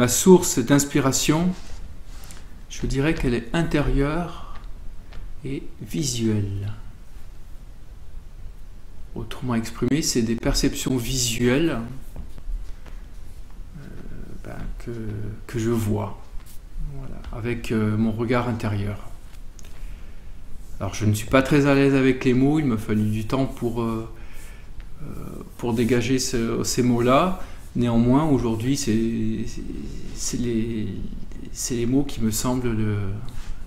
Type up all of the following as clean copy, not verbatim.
Ma source d'inspiration, je dirais qu'elle est intérieure et visuelle. Autrement exprimé, c'est des perceptions visuelles que je vois, voilà, avec mon regard intérieur. Alors je ne suis pas très à l'aise avec les mots, il m'a fallu du temps pour dégager ces mots-là. Néanmoins, aujourd'hui, c'est les mots qui me semblent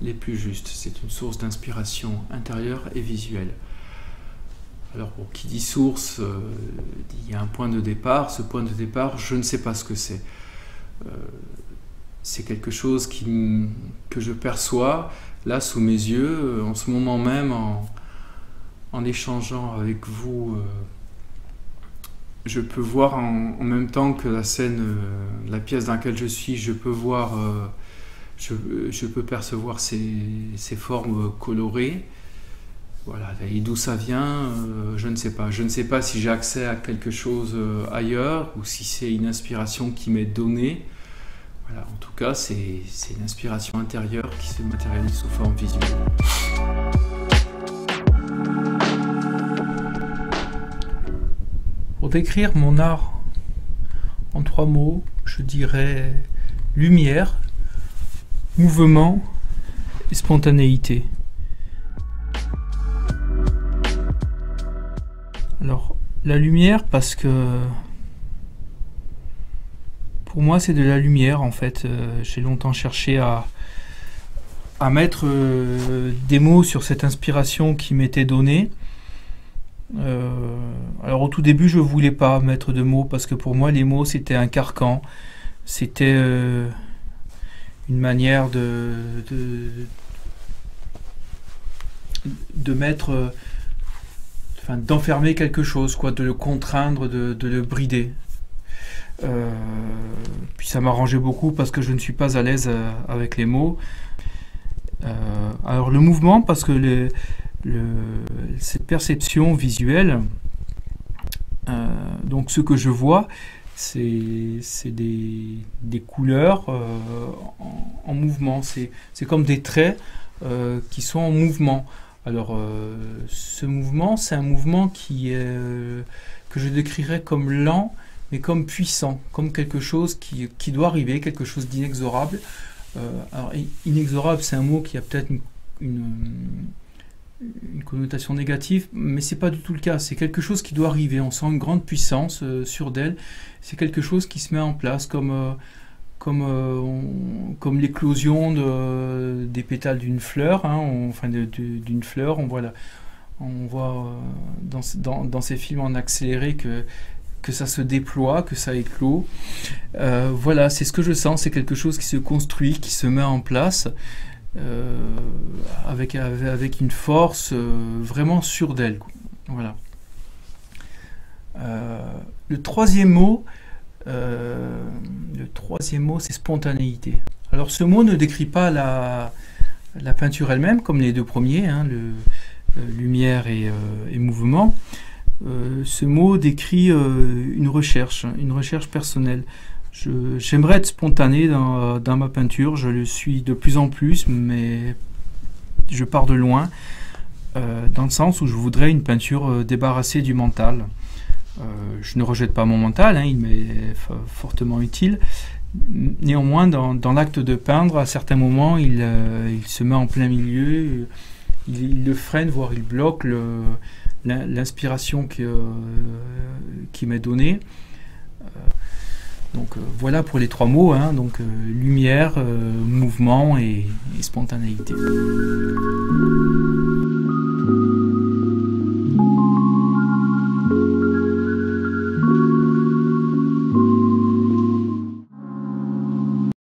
les plus justes. C'est une source d'inspiration intérieure et visuelle. Alors, bon, qui dit source, il y a un point de départ. Ce point de départ, je ne sais pas ce que c'est. C'est quelque chose que je perçois, là, sous mes yeux, en ce moment même, en échangeant avec vous. Je peux voir en même temps que la scène, la pièce dans laquelle je suis, je peux voir, je peux percevoir ces formes colorées. Voilà, et d'où ça vient, je ne sais pas. Je ne sais pas si j'ai accès à quelque chose ailleurs ou si c'est une inspiration qui m'est donnée. Voilà, en tout cas, c'est une inspiration intérieure qui se matérialise sous forme visuelle. Pour décrire mon art en 3 mots, je dirais lumière, mouvement et spontanéité. Alors, la lumière, parce que pour moi c'est de la lumière en fait. J'ai longtemps cherché à mettre des mots sur cette inspiration qui m'était donnée. Alors au tout début je voulais pas mettre de mots parce que pour moi les mots c'était un carcan, c'était une manière de mettre, enfin d'enfermer quelque chose, quoi, de le contraindre, de le brider. Puis ça m'arrangeait beaucoup parce que je ne suis pas à l'aise avec les mots. Alors le mouvement, parce que cette perception visuelle, donc ce que je vois, c'est des couleurs en mouvement. C'est comme des traits qui sont en mouvement. Alors ce mouvement, c'est un mouvement que je décrirais comme lent, mais comme puissant, comme quelque chose qui doit arriver, quelque chose d'inexorable. Alors inexorable, c'est un mot qui a peut-être une connotation négative, mais c'est pas du tout le cas. C'est quelque chose qui doit arriver. On sent une grande puissance sur d'elle. C'est quelque chose qui se met en place, comme l'éclosion des pétales d'une fleur, hein, d'une fleur. On voit dans ces films en accéléré que ça se déploie, que ça éclot. Voilà, c'est ce que je sens. C'est quelque chose qui se construit, qui se met en place. Avec une force vraiment sûre d'elle. Voilà. Le troisième mot, c'est spontanéité. Alors ce mot ne décrit pas la peinture elle-même, comme les deux premiers, hein, lumière et mouvement. Ce mot décrit une recherche personnelle. J'aimerais être spontané dans ma peinture, je le suis de plus en plus, mais je pars de loin, dans le sens où je voudrais une peinture débarrassée du mental. Je ne rejette pas mon mental, hein, il m'est fortement utile. Néanmoins, dans l'acte de peindre, à certains moments, il se met en plein milieu, il le freine, voire il bloque l'inspiration qui m'est donnée. Donc voilà pour les 3 mots, hein, donc lumière, mouvement et spontanéité.